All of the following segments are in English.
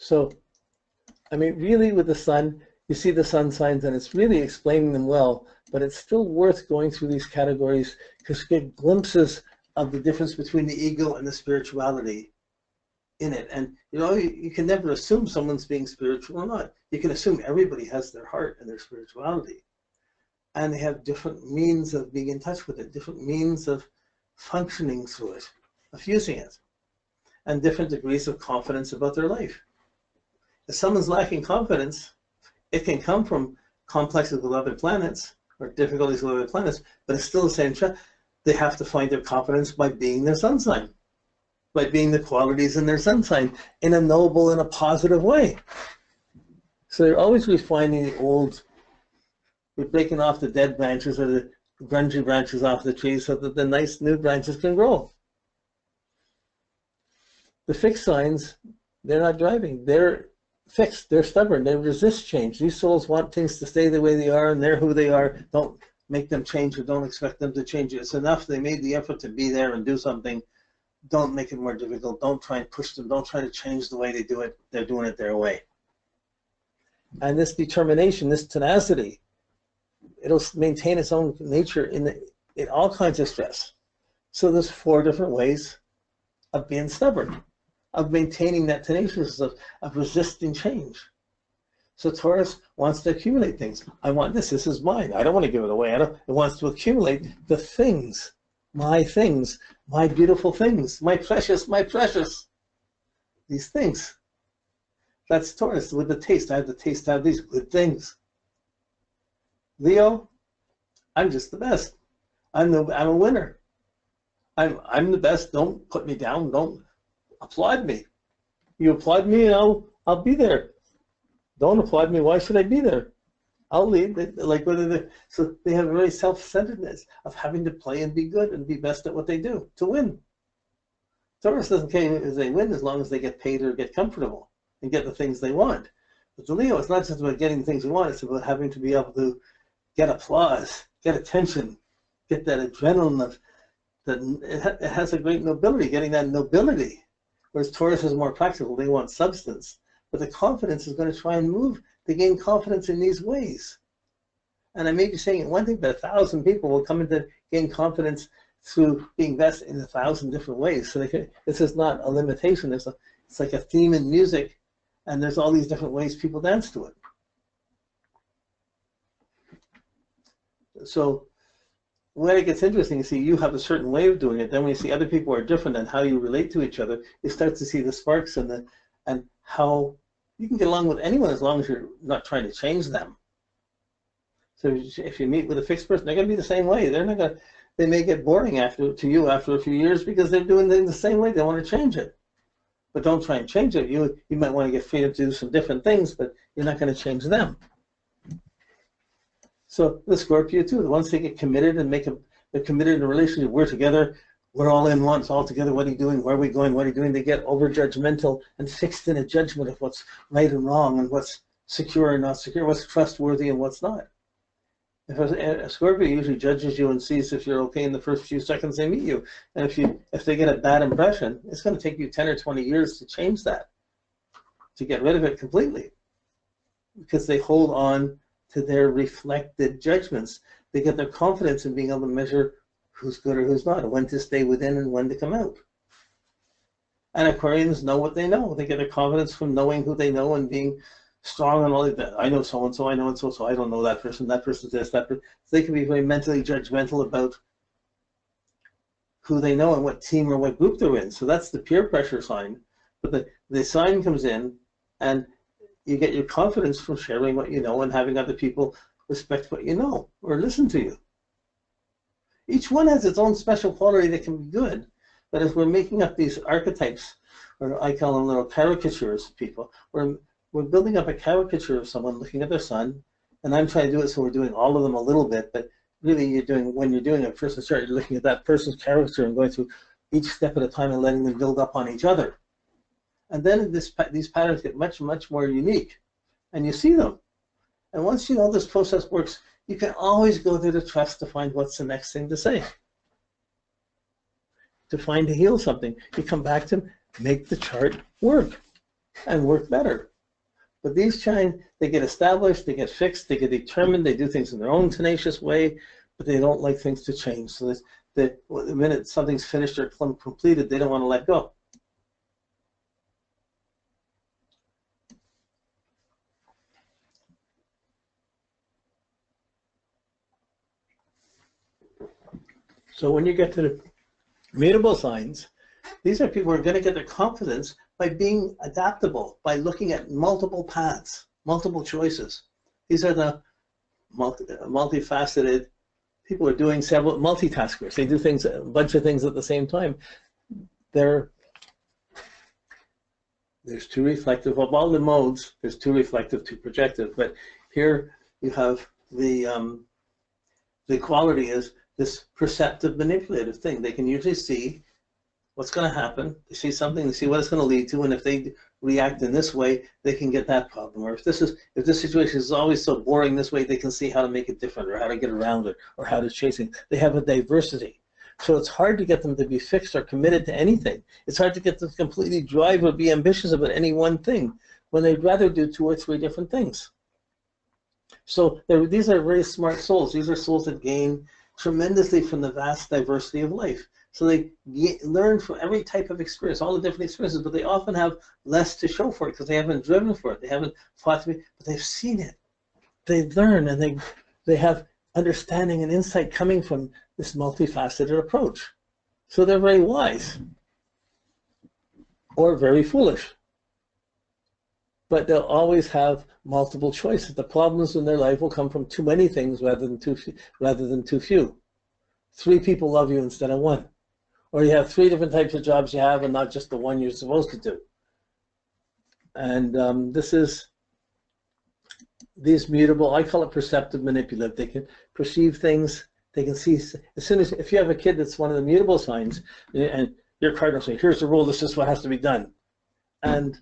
So, I mean, really with the sun, you see the sun signs and it's really explaining them well, but it's still worth going through these categories because you get glimpses of the difference between the ego and the spirituality in it. And you know, you can never assume someone's being spiritual or not. You can assume everybody has their heart and their spirituality. And they have different means of being in touch with it, different means of functioning through it, of using it, and different degrees of confidence about their life. If someone's lacking confidence, it can come from complexes with other planets or difficulties with other planets, but it's still the same. They have to find their confidence by being their sun sign, by being the qualities in their sun sign in a noble and a positive way. So they're always refining the old, we're breaking off the dead branches or the grungy branches off the trees so that the nice new branches can grow. The fixed signs, they're not driving. They're fixed. They're stubborn. They resist change. These souls want things to stay the way they are, and they're who they are. Don't make them change or don't expect them to change. It's enough. They made the effort to be there and do something. Don't make it more difficult. Don't try and push them. Don't try to change the way they do it. They're doing it their way. And this determination, this tenacity, it'll maintain its own nature in all kinds of stress. So there's 4 different ways of being stubborn, of maintaining that tenaciousness, of resisting change. So Taurus wants to accumulate things. I want this. This is mine. I don't want to give it away. It wants to accumulate the things, my beautiful things, my precious, these things. That's Taurus with the taste. I have the taste to have these good things. Leo, I'm just the best. I'm a winner. I'm the best. Don't put me down. Don't applaud me. You applaud me and I'll be there. Don't applaud me. Why should I be there? I'll lead. So they have a very self-centeredness of having to play and be good and be best at what they do to win. Taurus doesn't care if they win as long as they get paid or get comfortable and get the things they want. But the Leo, it's not just about getting the things we want. It's about having to be able to get applause, get attention, get that adrenaline that it has a great nobility, getting that nobility. Whereas Taurus is more practical, they want substance. But the confidence is going to try and move to gain confidence in these ways. And I may be saying it one thing, but 1,000 people will come in to gain confidence through being best in 1,000 different ways. So this is not a limitation. It's like a theme in music, and there's all these different ways people dance to it. So when it gets interesting, you see you have a certain way of doing it. Then when you see other people are different and how you relate to each other, you start to see the sparks and how you can get along with anyone as long as you're not trying to change them. So if you meet with a fixed person, they're going to be the same way. They're not going to, they may get boring to you after a few years because they're doing things the same way. They want to change it. But don't try and change it. You might want to get freedom to do some different things, but you're not going to change them. So the Scorpio too, once they get committed and they're committed in a relationship, we're together, we're all in once, all together, what are you doing, where are we going, what are you doing? They get over judgmental and fixed in a judgment of what's right and wrong and what's secure and not secure, what's trustworthy and what's not. If a Scorpio usually judges you and sees if you're okay in the first few seconds they meet you. And if they get a bad impression, it's going to take you 10 or 20 years to change that, to get rid of it completely. Because they hold on to their reflected judgments. They get their confidence in being able to measure who's good or who's not, and when to stay within and when to come out. And Aquarians know what they know. They get their confidence from knowing who they know and being strong and all of that. I know so-and-so, I know and so I don't know that person's this, that person. So they can be very mentally judgmental about who they know and what team or what group they're in. So that's the peer pressure sign. But the sign comes in and you get your confidence from sharing what you know and having other people respect what you know or listen to you. Each one has its own special quality that can be good, but if we're making up these archetypes, or I call them little caricatures of people, we're building up a caricature of someone looking at their sun, and I'm trying to do it so we're doing all of them a little bit, but really when you're doing a person's chart, you're looking at that person's character and going through each step at a time and letting them build up on each other. And then these patterns get much, much more unique, and you see them. And once you know this process works, you can always go there to trust to find what's the next thing to say, to heal something. You come back to make the chart work, and work better. But these shine, they get established, they get fixed, they get determined, they do things in their own tenacious way, but they don't like things to change. So the minute something's finished or completed, they don't want to let go. So when you get to the mutable signs, these are people who are going to get their confidence by being adaptable, by looking at multiple paths, multiple choices. These are the multifaceted people who are doing several multitaskers. They do things, a bunch of things at the same time. There's two reflective of all the modes. There's two reflective, two projective. But here you have the quality is this perceptive, manipulative thing. They can usually see what's going to happen. They see something, they see what it's going to lead to, and if they react in this way, they can get that problem. Or if this situation is always so boring this way, they can see how to make it different, or how to get around it, or how to chase it. They have a diversity. So it's hard to get them to be fixed or committed to anything. It's hard to get them to completely drive or be ambitious about any one thing when they'd rather do 2 or 3 different things. So these are very smart souls. These are souls that gain tremendously from the vast diversity of life. So they learn from every type of experience, all the different experiences, but they often have less to show for it because they haven't driven for it. They haven't fought to be, but they've seen it. They learn, and they have understanding and insight coming from this multifaceted approach. So they're very wise or very foolish. But they'll always have multiple choices. The problems in their life will come from too many things rather than too few. 3 people love you instead of 1. Or you have 3 different types of jobs you have and not just the one you're supposed to do. And these mutable, I call it perceptive manipulative. They can perceive things. They can see, as soon as, if you have a kid that's one of the mutable signs, and your cardinal say, here's the rule, this is what has to be done. And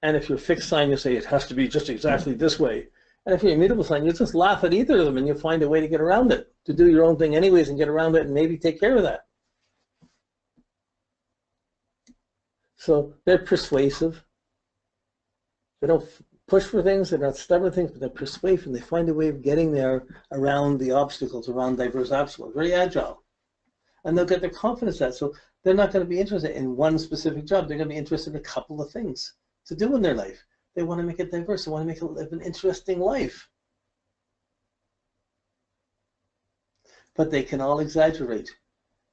if you're a fixed sign, you say it has to be just exactly this way. And if you're a mutable sign, you just laugh at either of them and you find a way to get around it, to do your own thing anyways and get around it and maybe take care of that. So they're persuasive. They don't push for things, they're not stubborn things, but they're persuasive, and they find a way of getting there around the obstacles, around diverse obstacles, very agile. And they'll get their confidence at, so they're not going to be interested in one specific job. They're going to be interested in a couple of things to do in their life. They want to make it diverse. They want to make it live an interesting life. But they can all exaggerate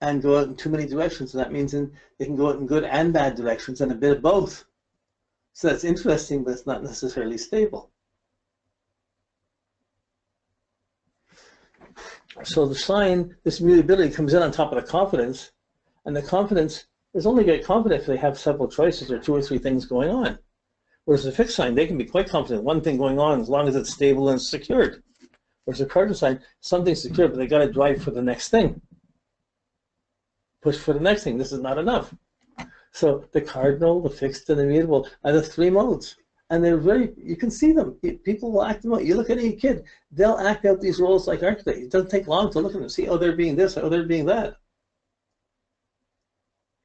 and go out in too many directions. And that means they can go out in good and bad directions and a bit of both. So that's interesting, but it's not necessarily stable. So the sign, this mutability comes in on top of the confidence, and the confidence is only get confident if they have several choices or 2 or 3 things going on. Whereas a fixed sign, they can be quite confident one thing going on as long as it's stable and secured. Whereas a cardinal sign, something's secure, but they got to drive for the next thing. Push for the next thing. This is not enough. So the cardinal, the fixed, and the mutable are the 3 modes. And they're very, you can see them. People will act them out. You look at any kid, they'll act out these roles like archetypes. It doesn't take long to look at them and see, oh, they're being this, oh, they're being that.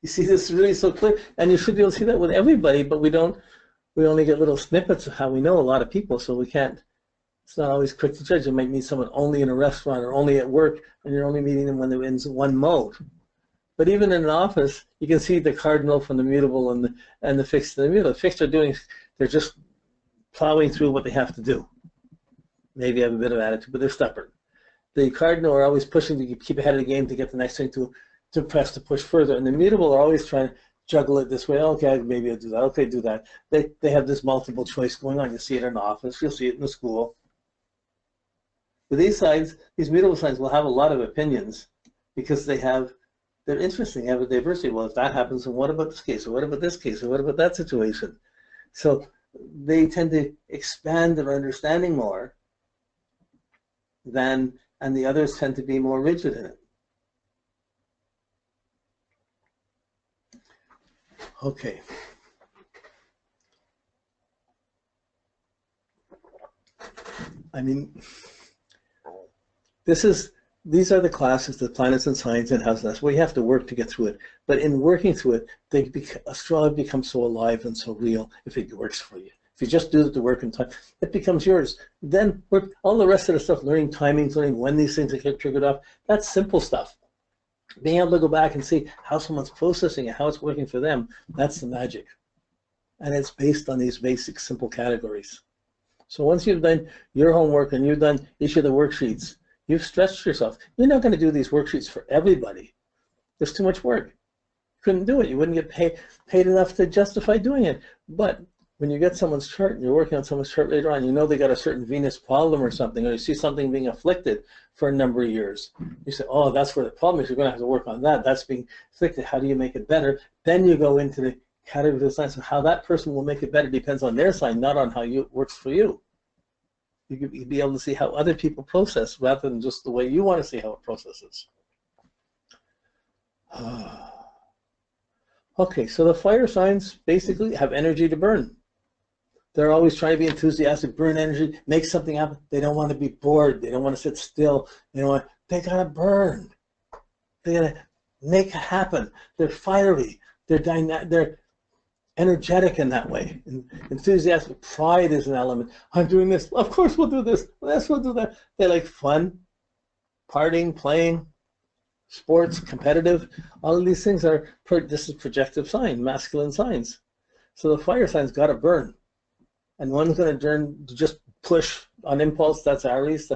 You see this really so clear. And you should be able to see that with everybody, but we only get little snippets of how we know a lot of people, so we can't, it's not always quick to judge. You might meet someone only in a restaurant or only at work, and you're only meeting them when they're in one mode. But even in an office, you can see the cardinal from the mutable and the fixed and the mutable. The fixed they're just plowing through what they have to do. Maybe have a bit of attitude, but they're stubborn. The cardinal are always pushing to keep ahead of the game to get the next thing to press, to push further. And the mutable are always trying to juggle it this way. Okay, maybe I'll do that. Okay, do that. They have this multiple choice going on. You see it in the office. You'll see it in the school. But these mutable signs will have a lot of opinions because they're interesting, they have a diversity. Well, if that happens, then what about this case? Or what about this case? Or what about that situation? So they tend to expand their understanding more and the others tend to be more rigid in it. Okay. I mean, this is these are the classes, the planets and signs and houses. That's where you have to work to get through it. But in working through it, astrology becomes so alive and so real if it works for you. If you just do the work in time, it becomes yours. Then all the rest of the stuff, learning timings, learning when these things get triggered off, that's simple stuff. Being able to go back and see how someone's processing it, how it's working for them, that's the magic. And it's based on these basic, simple categories. So once you've done your homework and you've done each of the worksheets, you've stretched yourself. You're not going to do these worksheets for everybody. There's too much work. You couldn't do it. You wouldn't get paid enough to justify doing it. But when you get someone's chart and you're working on someone's chart later on, you know they got a certain Venus problem or something, or you see something being afflicted for a number of years. You say, oh, that's where the problem is. You're going to have to work on that. That's being afflicted. How do you make it better? Then you go into the category of the signs. So how that person will make it better depends on their sign, not on how it works for you. You'd be able to see how other people process rather than just the way you want to see how it processes. Okay, so the fire signs basically have energy to burn. They're always trying to be enthusiastic, burn energy, make something happen. They don't want to be bored. They don't want to sit still. They gotta burn. They gotta make it happen. They're fiery. They're energetic in that way. Enthusiastic. Pride is an element. I'm doing this. Of course we'll do this. Yes, we'll do that. They like fun, partying, playing, sports, competitive. All of these things are, this is projective sign, masculine signs. So the fire signs got to burn. And one's going to just push on impulse. That's Aries.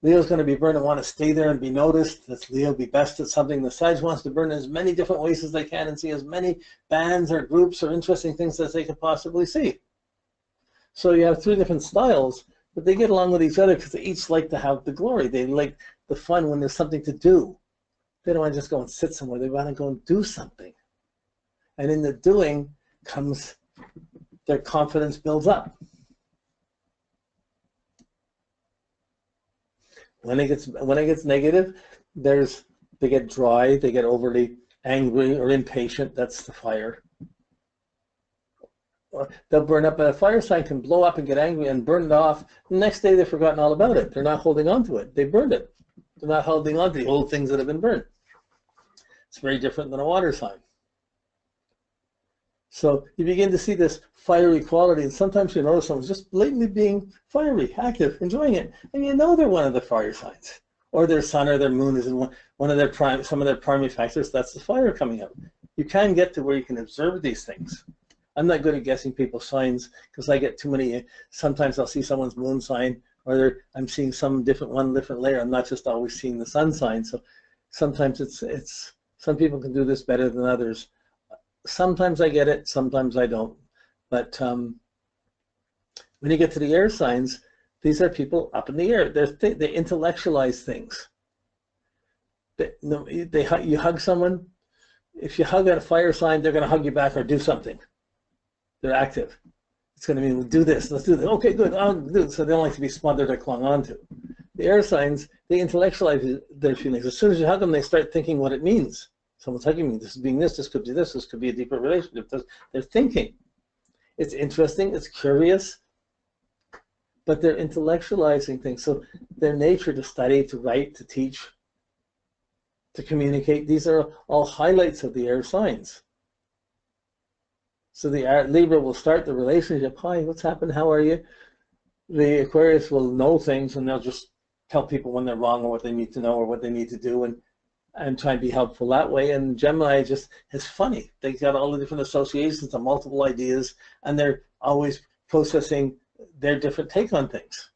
Leo's going to be burned and want to stay there and be noticed. That's Leo, be best at something. The Sag wants to burn in as many different ways as they can and see as many bands or groups or interesting things as they can possibly see. So you have three different styles, but they get along with each other because they each like to have the glory. They like the fun when there's something to do. They don't want to just go and sit somewhere. They want to go and do something. And in the doing comes their confidence builds up. When it gets negative, they get dry, they get overly angry or impatient. That's the fire. They'll burn up. A fire sign can blow up and get angry and burn it off. The next day they've forgotten all about it. They're not holding on to it. They burned it. They're not holding on to the old things that have been burned. It's very different than a water sign. So you begin to see this fiery quality, and sometimes you notice someone's just blatantly being fiery, active, enjoying it, and you know they're one of the fire signs, or their sun or their moon is in one of their some of their primary factors. That's the fire coming out. You can get to where you can observe these things. I'm not good at guessing people's signs because I get too many. Sometimes I'll see someone's moon sign, or I'm seeing some different layer. I'm not just always seeing the sun sign. So sometimes it's some people can do this better than others. Sometimes I get it, sometimes I don't. But when you get to the air signs, these are people up in the air. They intellectualize things. You hug someone. If you hug a fire sign, they're going to hug you back or do something. They're active. It's going to mean, we'll do this, let's do this. Okay, good, I'll do it. So they don't like to be smothered or clung onto. The air signs, they intellectualize their feelings. As soon as you hug them, they start thinking what it means. Someone's hugging me, this is being this could be this could be a deeper relationship. They're thinking. It's interesting, it's curious, but they're intellectualizing things. So their nature to study, to write, to teach, to communicate, these are all highlights of the air signs. So the Libra will start the relationship. Hi, what's happened? How are you? The Aquarius will know things and they'll just tell people when they're wrong or what they need to know or what they need to do and try and be helpful that way. And Gemini just is funny. They got all the different associations and multiple ideas, and they're always processing their different take on things.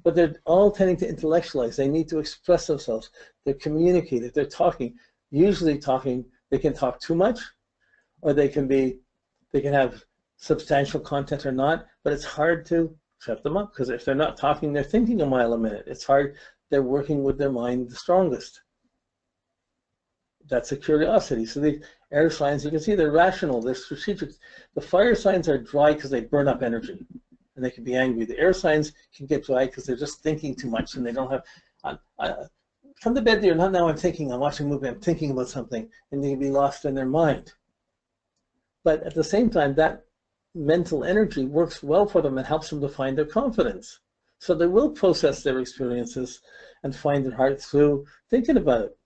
But they're all tending to intellectualize. They need to express themselves. They're communicative. They're talking. Usually talking, they can talk too much, or they can have substantial content or not, but it's hard to shut them up because if they're not talking, they're thinking a mile a minute. It's hard. They're working with their mind the strongest. That's a curiosity. So the air signs, you can see they're rational, they're strategic. The fire signs are dry because they burn up energy and they can be angry. The air signs can get dry because they're just thinking too much and they don't have, come to bed, dear, not now I'm thinking, I'm watching a movie, I'm thinking about something, and they can be lost in their mind. But at the same time, that mental energy works well for them and helps them to find their confidence. So they will process their experiences and find it hard through thinking about it.